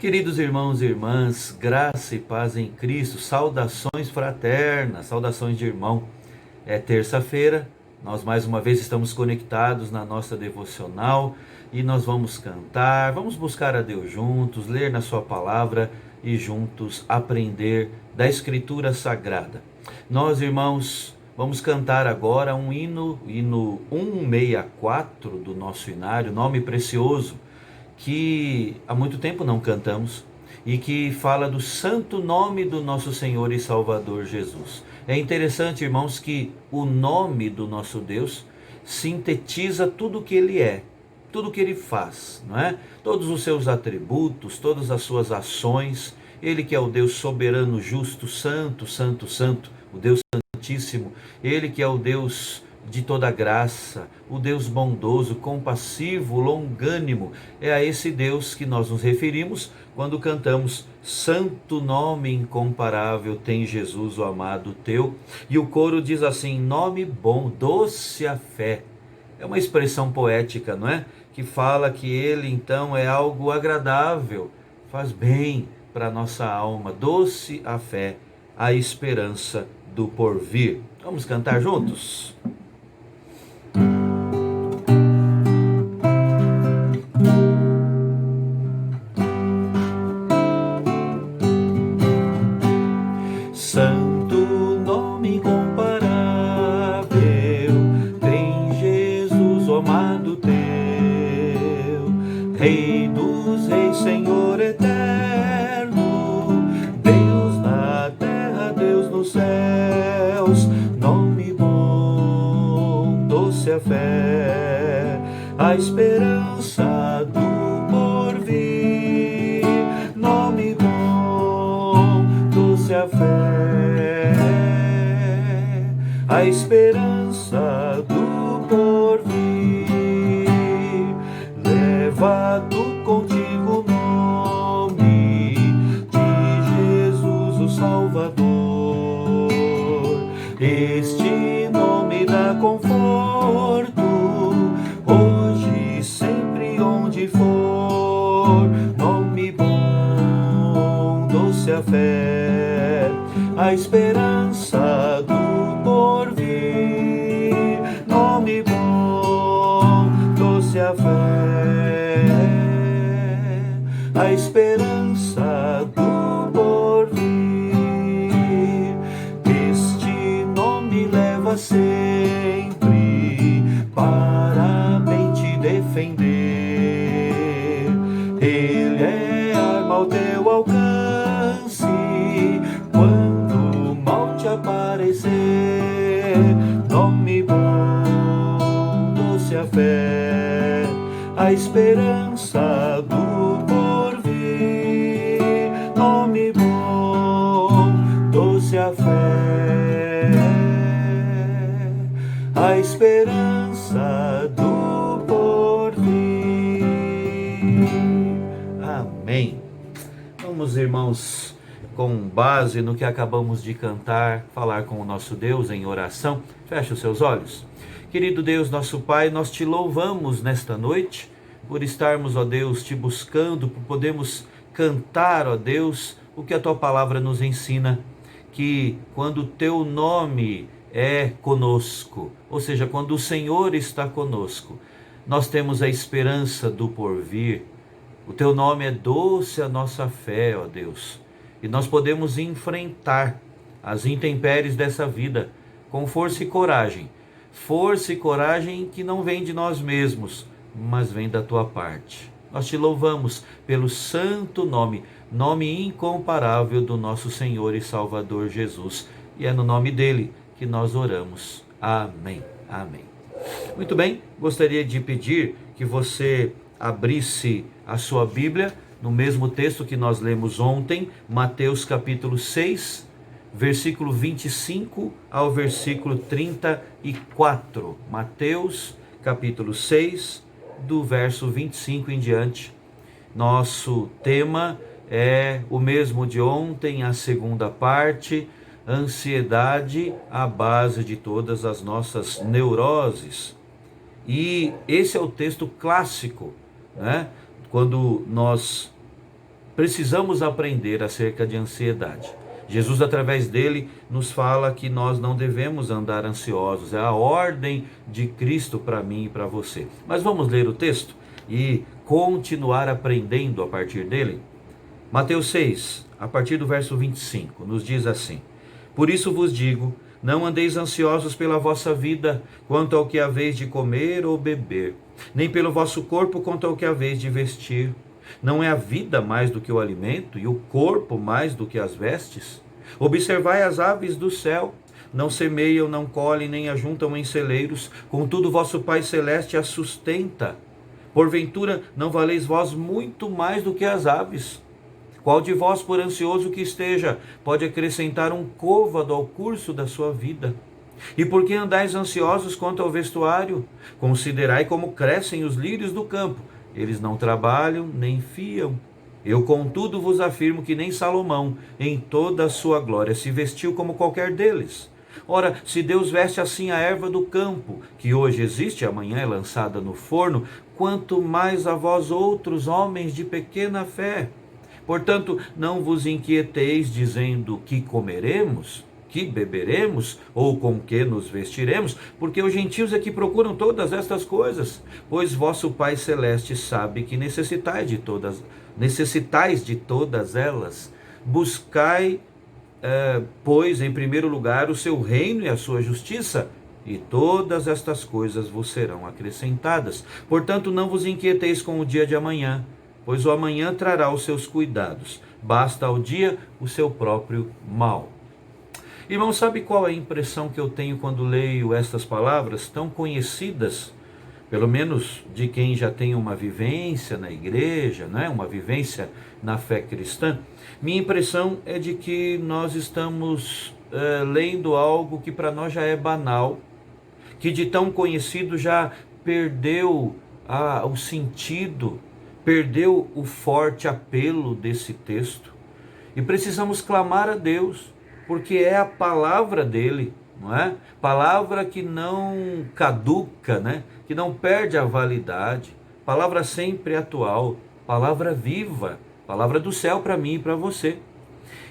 Queridos irmãos e irmãs, graça e paz em Cristo, saudações fraternas, saudações de irmão. É terça-feira, nós mais uma vez estamos conectados na nossa devocional e nós vamos cantar, vamos buscar a Deus juntos, ler na sua palavra e juntos aprender da Escritura Sagrada. Nós, irmãos, vamos cantar agora um hino 164 do nosso inário, nome precioso, que há muito tempo não cantamos e que fala do santo nome do nosso Senhor e Salvador Jesus. É interessante, irmãos, que o nome do nosso Deus sintetiza tudo o que Ele é, tudo o que Ele faz, não é? Todos os seus atributos, todas as suas ações. Ele que é o Deus soberano, justo, santo, santo, santo, o Deus santíssimo. Ele que é o Deus de toda graça, o Deus bondoso, compassivo, longânimo. É a esse Deus que nós nos referimos quando cantamos Santo nome incomparável tem Jesus, o amado teu. E o coro diz assim: nome bom, doce a fé. É uma expressão poética, não é? Que fala que ele então é algo agradável, faz bem para a nossa alma, doce a fé, a esperança do porvir. Vamos cantar juntos? Santo nome incomparável tem Jesus, o amado teu, Rei dos reis, Senhor eterno, Deus na terra, Deus nos céus. Nome bom, doce a fé, a esperança do porvir. Nome bom, doce a fé, a esperança do porvir. Leva tu contigo o nome de Jesus, o Salvador. Este nome dá conforto, hoje e sempre onde for. Nome bom, doce a fé, a esperança do porvir. Nome bom, doce a fé, a esperança do porvir. Este nome leva sempre para bem te defender. Ele é arma ao teu alcance quando o mal te aparecer. Nome bom, doce a fé, a esperança do porvir. Nome bom, doce a fé, a esperança do porvir. Amém. Vamos, irmãos, com base no que acabamos de cantar, falar com o nosso Deus em oração. Feche os seus olhos. Querido Deus, nosso Pai, nós te louvamos nesta noite por estarmos, ó Deus, te buscando, por podermos cantar, ó Deus, o que a tua palavra nos ensina, que quando o teu nome é conosco, ou seja, quando o Senhor está conosco, nós temos a esperança do porvir. O teu nome é doce a nossa fé, ó Deus, e nós podemos enfrentar as intempéries dessa vida com força e coragem. Força e coragem que não vem de nós mesmos, mas vem da tua parte. Nós te louvamos pelo santo nome, nome incomparável do nosso Senhor e Salvador Jesus. E é no nome dele que nós oramos. Amém. Amém. Muito bem, gostaria de pedir que você abrisse a sua Bíblia no mesmo texto que nós lemos ontem, Mateus capítulo 6, versículo 25 ao versículo 34. Mateus capítulo 6, do verso 25 em diante. Nosso tema é o mesmo de ontem, a segunda parte, ansiedade, a base de todas as nossas neuroses. E esse é o texto clássico, né? Quando nós precisamos aprender acerca de ansiedade. Jesus, através dele, nos fala que nós não devemos andar ansiosos. É a ordem de Cristo para mim e para você. Mas vamos ler o texto e continuar aprendendo a partir dele? Mateus 6, a partir do verso 25, nos diz assim: Por isso vos digo, não andeis ansiosos pela vossa vida, quanto ao que haveis de comer ou beber, nem pelo vosso corpo quanto ao que haveis de vestir. Não é a vida mais do que o alimento, e o corpo mais do que as vestes? Observai as aves do céu, não semeiam, não colhem, nem ajuntam em celeiros, contudo vosso Pai Celeste as sustenta. Porventura não valeis vós muito mais do que as aves? Qual de vós, por ansioso que esteja, pode acrescentar um côvado ao curso da sua vida? E por que andais ansiosos quanto ao vestuário? Considerai como crescem os lírios do campo. Eles não trabalham, nem fiam. Eu, contudo, vos afirmo que nem Salomão, em toda a sua glória, se vestiu como qualquer deles. Ora, se Deus veste assim a erva do campo, que hoje existe e amanhã é lançada no forno, quanto mais a vós outros, homens de pequena fé. Portanto, não vos inquieteis dizendo: que comeremos, que beberemos, ou com que nos vestiremos, porque os gentios é que procuram todas estas coisas, pois vosso Pai Celeste sabe que necessitais de todas elas. Buscai, pois, em primeiro lugar o seu reino e a sua justiça, e todas estas coisas vos serão acrescentadas. Portanto, não vos inquieteis com o dia de amanhã, pois o amanhã trará os seus cuidados. Basta ao dia o seu próprio mal. Irmão, sabe qual é a impressão que eu tenho quando leio estas palavras tão conhecidas, pelo menos de quem já tem uma vivência na igreja, né? Uma vivência na fé cristã? Minha impressão é de que nós estamos lendo algo que para nós já é banal, que de tão conhecido já perdeu o sentido, perdeu o forte apelo desse texto. E precisamos clamar a Deus, porque é a palavra dele, não é? Palavra que não caduca, né? Que não perde a validade, palavra sempre atual, palavra viva, palavra do céu para mim e para você.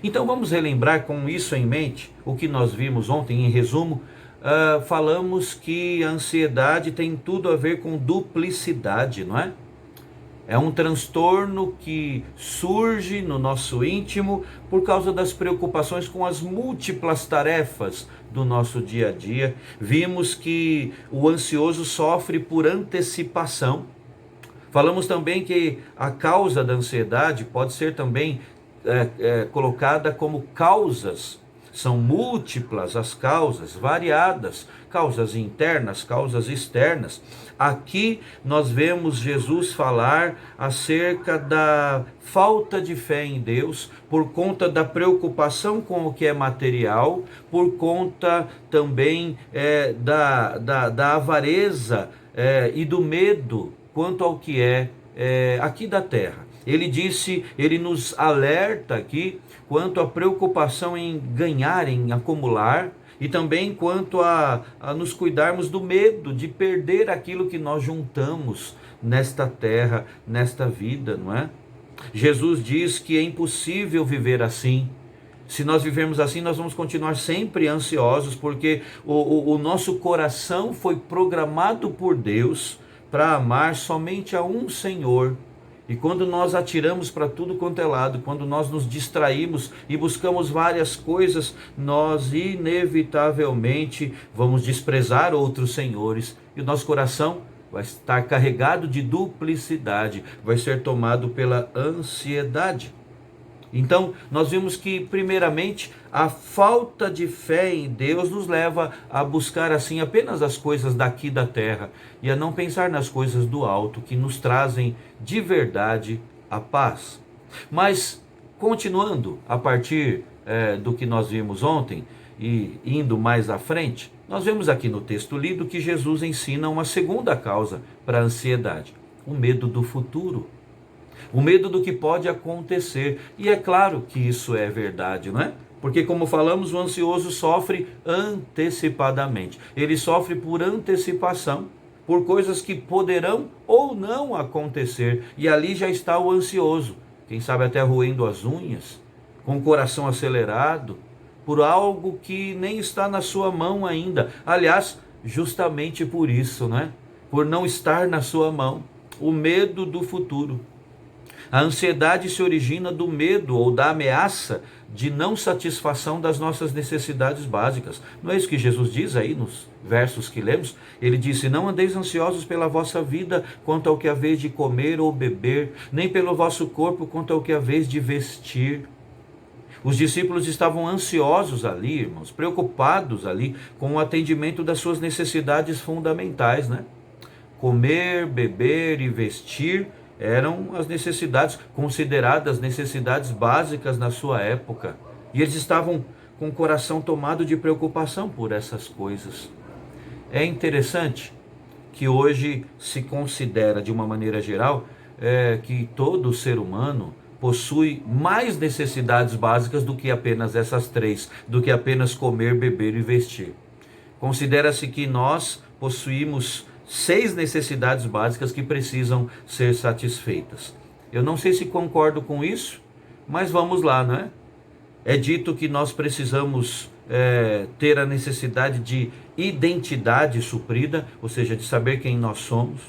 Então vamos relembrar com isso em mente o que nós vimos ontem. Em resumo, falamos que a ansiedade tem tudo a ver com duplicidade, não é? É um transtorno que surge no nosso íntimo por causa das preocupações com as múltiplas tarefas do nosso dia a dia. Vimos que o ansioso sofre por antecipação. Falamos também que a causa da ansiedade pode ser também colocada como causas. São múltiplas as causas, variadas, causas internas, causas externas. Aqui nós vemos Jesus falar acerca da falta de fé em Deus, por conta da preocupação com o que é material, por conta também da avareza e do medo quanto ao que é aqui da terra. Ele nos alerta aqui quanto à preocupação em ganhar, em acumular, e também quanto a nos cuidarmos do medo de perder aquilo que nós juntamos nesta terra, nesta vida, não é? Jesus diz que é impossível viver assim. Se nós vivermos assim, nós vamos continuar sempre ansiosos, porque o nosso coração foi programado por Deus para amar somente a um Senhor. E quando nós atiramos para tudo quanto é lado, quando nós nos distraímos e buscamos várias coisas, nós inevitavelmente vamos desprezar outros senhores. E o nosso coração vai estar carregado de duplicidade, vai ser tomado pela ansiedade. Então, nós vimos que, primeiramente, a falta de fé em Deus nos leva a buscar, assim, apenas as coisas daqui da terra e a não pensar nas coisas do alto, que nos trazem de verdade a paz. Mas, continuando a partir do que nós vimos ontem e indo mais à frente, nós vemos aqui no texto lido que Jesus ensina uma segunda causa para a ansiedade: o medo do futuro. O medo do que pode acontecer. E é claro que isso é verdade, não é? Porque, como falamos, o ansioso sofre antecipadamente. Ele sofre por antecipação, por coisas que poderão ou não acontecer. E ali já está o ansioso, quem sabe até roendo as unhas, com o coração acelerado, por algo que nem está na sua mão ainda. Aliás, justamente por isso, né? Por não estar na sua mão, o medo do futuro. A ansiedade se origina do medo ou da ameaça de não satisfação das nossas necessidades básicas. Não é isso que Jesus diz aí nos versos que lemos? Ele disse: não andeis ansiosos pela vossa vida quanto ao que haveis de comer ou beber, nem pelo vosso corpo quanto ao que haveis de vestir. Os discípulos estavam ansiosos ali, irmãos, preocupados ali com o atendimento das suas necessidades fundamentais, né? Comer, beber e vestir eram as necessidades consideradas necessidades básicas na sua época. E eles estavam com o coração tomado de preocupação por essas coisas. É interessante que hoje se considera, de uma maneira geral, que todo ser humano possui mais necessidades básicas do que apenas essas três, do que apenas comer, beber e vestir. Considera-se que nós possuímos 6 necessidades básicas que precisam ser satisfeitas. Eu não sei se concordo com isso, mas vamos lá, não é? É dito que nós precisamos ter a necessidade de identidade suprida, ou seja, de saber quem nós somos.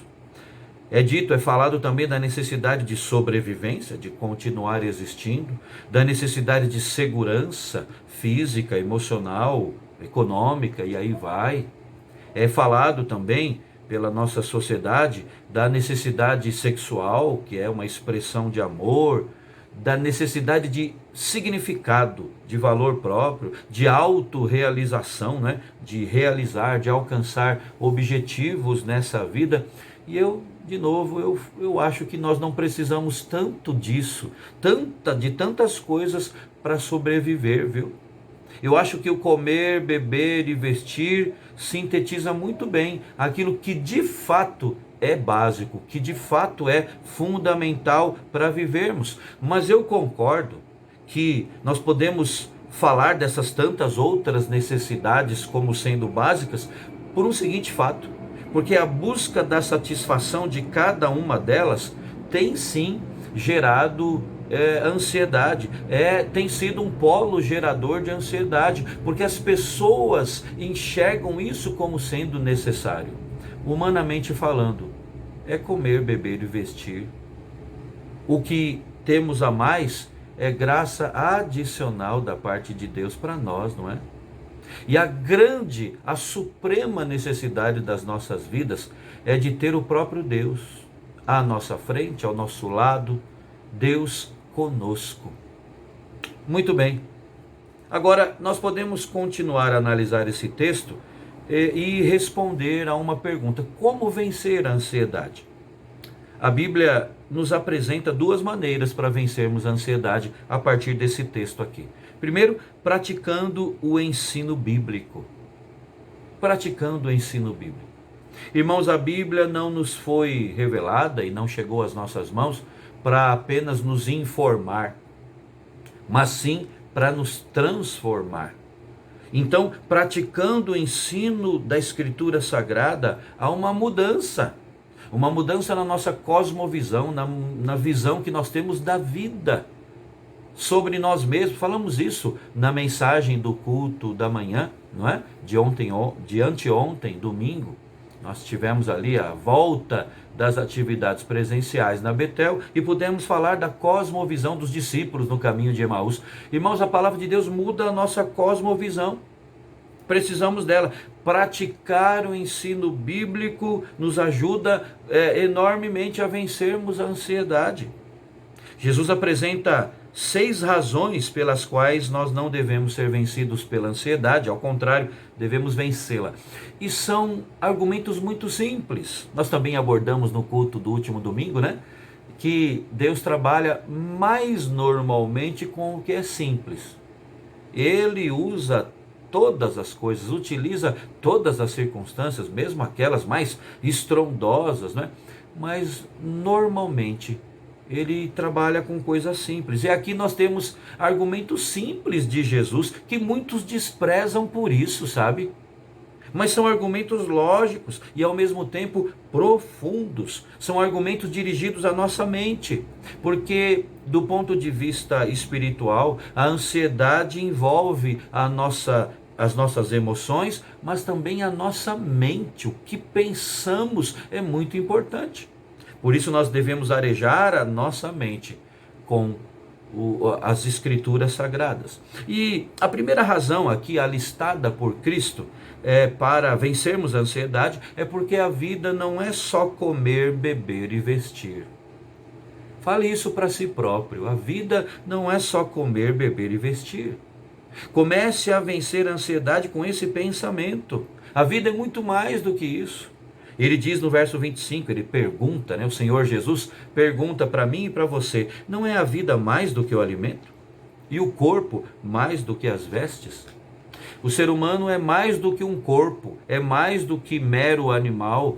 É falado também da necessidade de sobrevivência, de continuar existindo, da necessidade de segurança física, emocional, econômica, e aí vai. É falado também pela nossa sociedade da necessidade sexual, que é uma expressão de amor, da necessidade de significado, de valor próprio, de autorrealização, né? De realizar, de alcançar objetivos nessa vida. E de novo, eu acho que nós não precisamos tanto disso, de tantas coisas para sobreviver, viu? Eu acho que o comer, beber e vestir sintetiza muito bem aquilo que de fato é básico, que de fato é fundamental para vivermos. Mas eu concordo que nós podemos falar dessas tantas outras necessidades como sendo básicas por um seguinte fato: porque a busca da satisfação de cada uma delas tem sim gerado ansiedade, tem sido um polo gerador de ansiedade, porque as pessoas enxergam isso como sendo necessário. Humanamente falando, é comer, beber e vestir. O que temos a mais é graça adicional da parte de Deus para nós, não é? E a suprema necessidade das nossas vidas é de ter o próprio Deus à nossa frente, ao nosso lado, Deus conosco. Muito bem. Agora, nós podemos continuar a analisar esse texto e responder a uma pergunta: como vencer a ansiedade? A Bíblia nos apresenta 2 maneiras para vencermos a ansiedade a partir desse texto aqui. Primeiro, praticando o ensino bíblico. Praticando o ensino bíblico. Irmãos, a Bíblia não nos foi revelada e não chegou às nossas mãos para apenas nos informar, mas sim para nos transformar. Então, praticando o ensino da Escritura Sagrada, há uma mudança na nossa cosmovisão, na visão que nós temos da vida, sobre nós mesmos. Falamos isso na mensagem do culto da manhã, não é? De anteontem, domingo. Nós tivemos ali a volta das atividades presenciais na Betel e pudemos falar da cosmovisão dos discípulos no caminho de Emaús. Irmãos, a palavra de Deus muda a nossa cosmovisão. Precisamos dela. Praticar o ensino bíblico nos ajuda enormemente a vencermos a ansiedade. Jesus apresenta 6 razões pelas quais nós não devemos ser vencidos pela ansiedade, ao contrário, devemos vencê-la. E são argumentos muito simples. Nós também abordamos no culto do último domingo, né? Que Deus trabalha mais normalmente com o que é simples. Ele usa todas as coisas, utiliza todas as circunstâncias, mesmo aquelas mais estrondosas, né? Mas normalmente ele trabalha com coisas simples. E aqui nós temos argumentos simples de Jesus que muitos desprezam por isso, sabe? Mas são argumentos lógicos e ao mesmo tempo profundos. São argumentos dirigidos à nossa mente, porque do ponto de vista espiritual, a ansiedade envolve as nossas emoções, mas também a nossa mente. O que pensamos é muito importante. Por isso nós devemos arejar a nossa mente com as escrituras sagradas. E a primeira razão aqui alistada por Cristo para vencermos a ansiedade é porque a vida não é só comer, beber e vestir. Fale isso para si próprio. A vida não é só comer, beber e vestir. Comece a vencer a ansiedade com esse pensamento. A vida é muito mais do que isso. Ele diz no verso 25, ele pergunta, o Senhor Jesus pergunta para mim e para você: não é a vida mais do que o alimento? E o corpo mais do que as vestes? O ser humano é mais do que um corpo, é mais do que mero animal.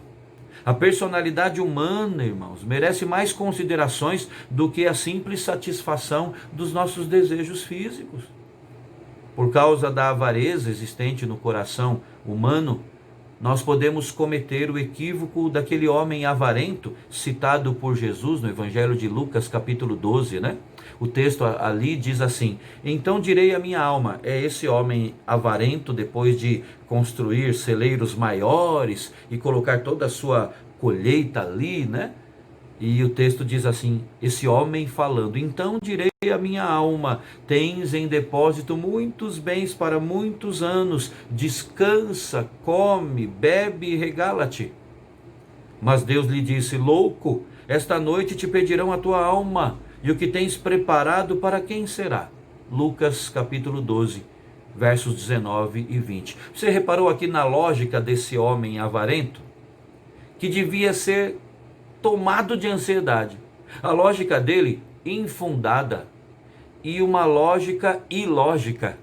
A personalidade humana, irmãos, merece mais considerações do que a simples satisfação dos nossos desejos físicos. Por causa da avareza existente no coração humano, nós podemos cometer o equívoco daquele homem avarento citado por Jesus no Evangelho de Lucas, capítulo 12, O texto ali diz assim: então direi à minha alma, é esse homem avarento, depois de construir celeiros maiores e colocar toda a sua colheita ali, E o texto diz assim, esse homem falando: então direi à minha alma, tens em depósito muitos bens para muitos anos, descansa, come, bebe e regala-te. Mas Deus lhe disse: louco, esta noite te pedirão a tua alma, e o que tens preparado para quem será? Lucas capítulo 12, versos 19 e 20. Você reparou aqui na lógica desse homem avarento? Que devia ser tomado de ansiedade. A lógica dele, infundada, e uma lógica ilógica,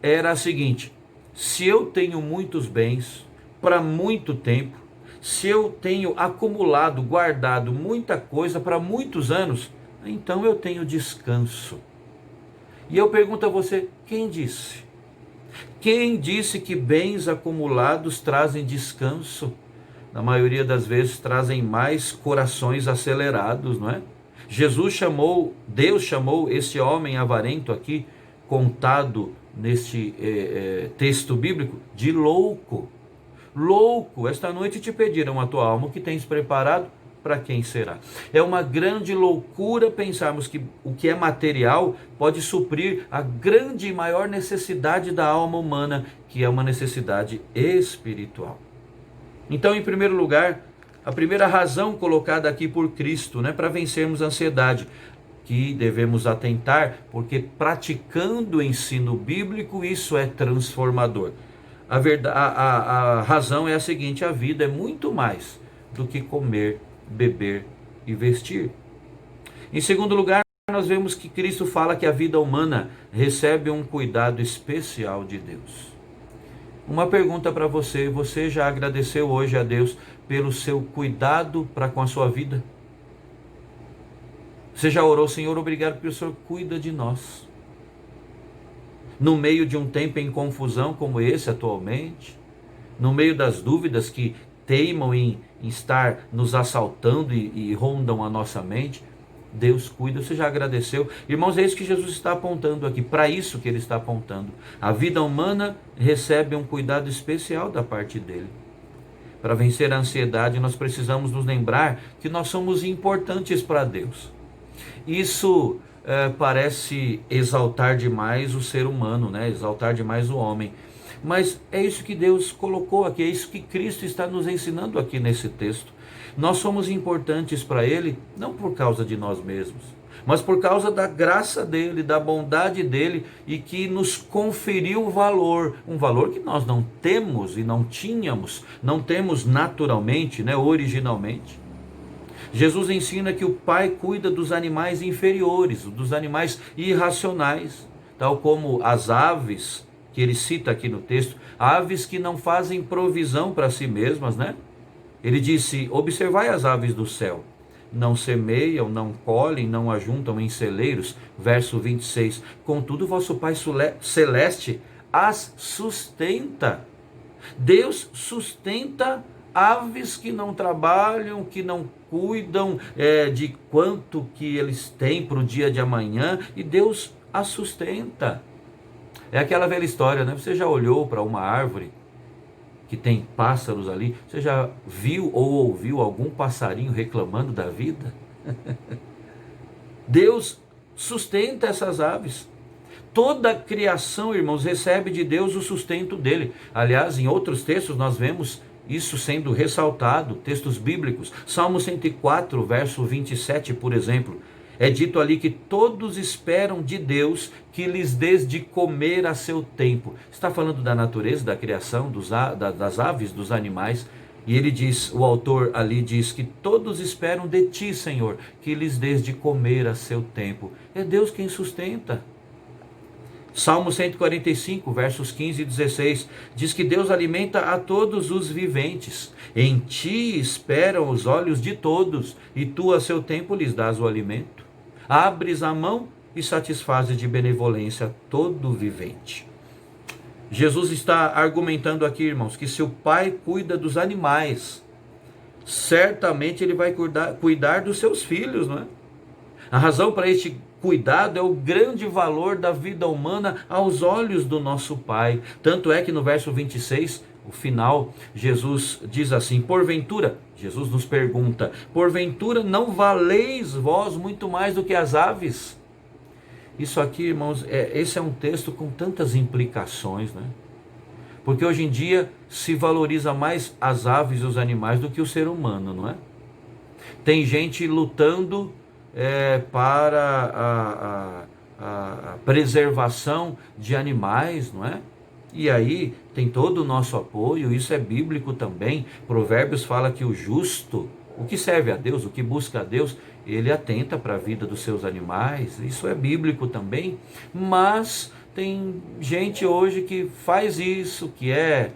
era a seguinte: se eu tenho muitos bens para muito tempo, se eu tenho acumulado, guardado muita coisa para muitos anos, então eu tenho descanso. E eu pergunto a você, quem disse? Quem disse que bens acumulados trazem descanso? Na maioria das vezes trazem mais corações acelerados, não é? Deus chamou esse homem avarento aqui, contado neste texto bíblico, de louco. Louco, esta noite te pediram a tua alma, o que tens preparado, para quem será? É uma grande loucura pensarmos que o que é material pode suprir a grande e maior necessidade da alma humana, que é uma necessidade espiritual. Então, em primeiro lugar, a primeira razão colocada aqui por Cristo, para vencermos a ansiedade, que devemos atentar, porque praticando o ensino bíblico, isso é transformador. A razão é a seguinte: a vida é muito mais do que comer, beber e vestir. Em segundo lugar, nós vemos que Cristo fala que a vida humana recebe um cuidado especial de Deus. Uma pergunta para você: você já agradeceu hoje a Deus pelo seu cuidado para com a sua vida? Você já orou: Senhor, obrigado porque o Senhor cuida de nós? No meio de um tempo em confusão como esse atualmente, no meio das dúvidas que teimam em estar nos assaltando e rondam a nossa mente, Deus cuida. Você já agradeceu? Irmãos, é isso que Jesus está apontando aqui, para isso que ele está apontando. A vida humana recebe um cuidado especial da parte dele. Para vencer a ansiedade, nós precisamos nos lembrar que nós somos importantes para Deus. Isso parece exaltar demais o ser humano, exaltar demais o homem. Mas é isso que Deus colocou aqui, é isso que Cristo está nos ensinando aqui nesse texto. Nós somos importantes para Ele, não por causa de nós mesmos, mas por causa da graça dEle, da bondade dEle, e que nos conferiu valor, um valor que nós não temos e não tínhamos, não temos naturalmente, originalmente. Jesus ensina que o Pai cuida dos animais inferiores, dos animais irracionais, tal como as aves, que ele cita aqui no texto, aves que não fazem provisão para si mesmas, Ele disse: observai as aves do céu, não semeiam, não colhem, não ajuntam em celeiros, verso 26, contudo vosso Pai celeste as sustenta. Deus sustenta aves que não trabalham, que não cuidam de quanto que eles têm para o dia de amanhã, e Deus as sustenta. É aquela velha história, né? Você já olhou para uma árvore que tem pássaros ali? Você já viu ou ouviu algum passarinho reclamando da vida? Deus sustenta essas aves. Toda a criação, irmãos, recebe de Deus o sustento dele. Aliás, em outros textos nós vemos isso sendo ressaltado, textos bíblicos. Salmo 104, verso 27, por exemplo. É dito ali que todos esperam de Deus que lhes dê de comer a seu tempo. Está falando da natureza, da criação, das aves, dos animais. E ele diz, o autor ali diz que todos esperam de ti, Senhor, que lhes dê de comer a seu tempo. É Deus quem sustenta. Salmo 145, versos 15 e 16, diz que Deus alimenta a todos os viventes. Em ti esperam os olhos de todos, e tu a seu tempo lhes dás o alimento. Abres a mão e satisfazes de benevolência todo vivente. Jesus está argumentando aqui, irmãos, que se o Pai cuida dos animais, certamente Ele vai cuidar dos seus filhos, não é? A razão para este cuidado é o grande valor da vida humana aos olhos do nosso Pai. Tanto é que no verso 26, o final, Jesus diz assim: porventura, Jesus nos pergunta, porventura não valeis vós muito mais do que as aves? Isso aqui, irmãos, esse é um texto com tantas implicações, né? Porque hoje em dia se valoriza mais as aves e os animais do que o ser humano, não é? Tem gente lutando para a preservação de animais, não é? E aí tem todo o nosso apoio, isso é bíblico também. Provérbios fala que o justo, o que serve a Deus, o que busca a Deus, ele atenta para a vida dos seus animais, isso é bíblico também. Mas tem gente hoje que faz isso, que é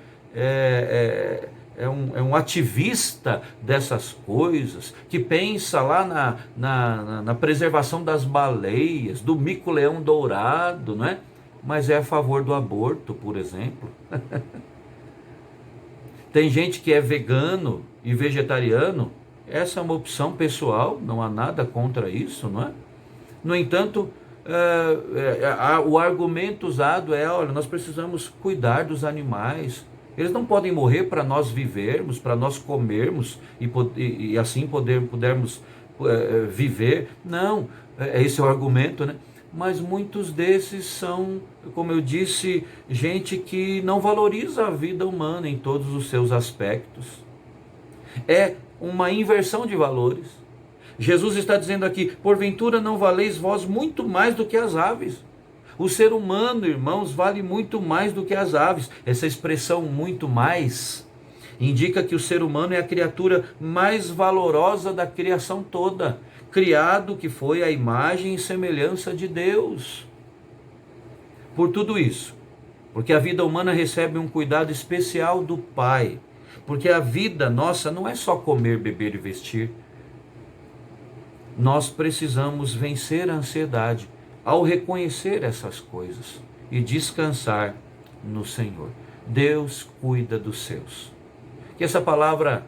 um ativista dessas coisas, que pensa lá na preservação das baleias, do mico-leão dourado, não é? Mas é a favor do aborto, por exemplo. Tem gente que é vegano e vegetariano, essa é uma opção pessoal, não há nada contra isso, não é? No entanto, o argumento usado é, olha, nós precisamos cuidar dos animais. Eles não podem morrer para nós vivermos, para nós comermos e assim pudermos viver. Não, esse é o argumento, né? Mas muitos desses são, como eu disse, gente que não valoriza a vida humana em todos os seus aspectos. É uma inversão de valores. Jesus está dizendo aqui, porventura não valeis vós muito mais do que as aves? O ser humano, irmãos, vale muito mais do que as aves. Essa expressão muito mais indica que o ser humano é a criatura mais valorosa da criação toda, criado que foi à imagem e semelhança de Deus. Por tudo isso, porque a vida humana recebe um cuidado especial do Pai, porque a vida nossa não é só comer, beber e vestir. Nós precisamos vencer a ansiedade ao reconhecer essas coisas e descansar no Senhor. Deus cuida dos seus. Que essa palavra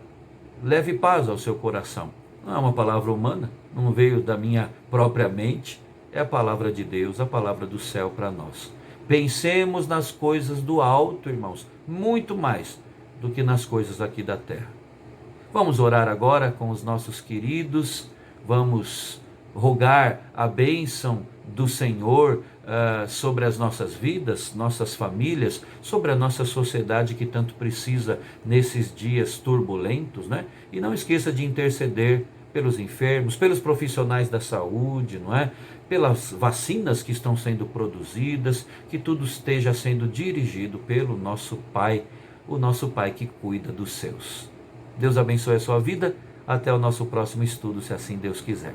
leve paz ao seu coração. Não é uma palavra humana, não veio da minha própria mente, é a palavra de Deus, a palavra do céu para nós. Pensemos nas coisas do alto, irmãos, muito mais do que nas coisas aqui da terra. Vamos orar agora com os nossos queridos, vamos rogar a bênção do Senhor sobre as nossas vidas, nossas famílias, sobre a nossa sociedade que tanto precisa nesses dias turbulentos, né? E não esqueça de interceder pelos enfermos, pelos profissionais da saúde, não é? Pelas vacinas que estão sendo produzidas, que tudo esteja sendo dirigido pelo nosso Pai, o nosso Pai que cuida dos seus. Deus abençoe a sua vida. Até o nosso próximo estudo, se assim Deus quiser.